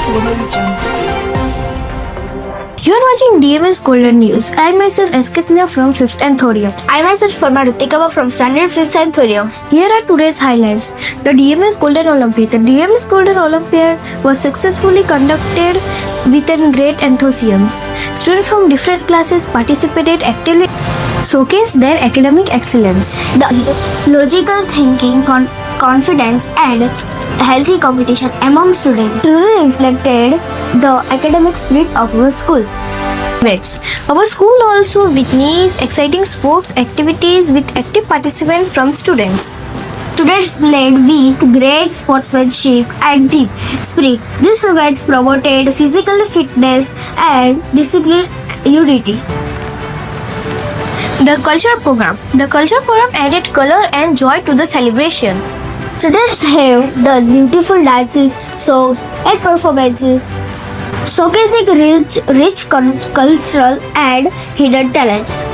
You are watching DMS Golden News. I myself SK Sneha from 5th Anthurium. I myself Parmar Rutvikaba from Standard 5th Anthurium. Here are today's highlights. The DMS Golden Olympiad. The DMS Golden Olympiad was successfully conducted with great enthusiasm. Students from different classes participated actively, showcased their academic excellence. The logical thinking, confidence and healthy competition among students truly reflected the academic spirit of our school. Our school also witnessed exciting sports activities with active participants from students. Students played with great sportsmanship and team spirit. These events promoted physical fitness and discipline unity. The cultural program. The cultural program added color and joy to the celebration. Students have the beautiful dances, songs and performances showcasing rich cultural and hidden talents.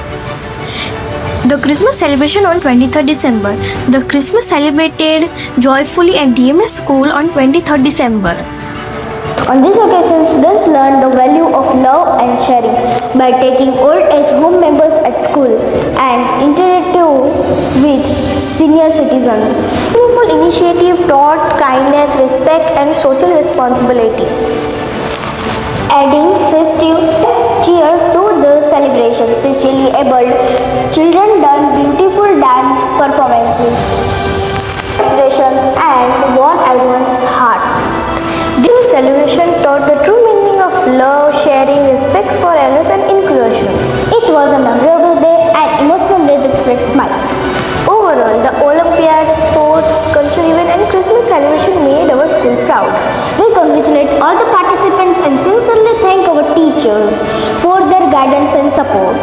The Christmas celebration on 23rd December. The Christmas celebrated joyfully at DMS school on 23rd December. On this occasion, students learned the value of love and sharing by taking old age home members at school and interacting with senior citizens. Meaningful initiative taught kindness, respect, and social responsibility, adding festive cheer to the celebration. Especially able children done beautiful dance performances, expressions, and won everyone's heart. This celebration taught the true meaning of love, sharing, respect for others, and inclusion. It was a memorable day and emotional day that spread smiles. Overall, the Olympiad, sports, culture event, and Christmas celebration made our school proud. We congratulate all the participants and sincerely thank our teachers for their guidance and support.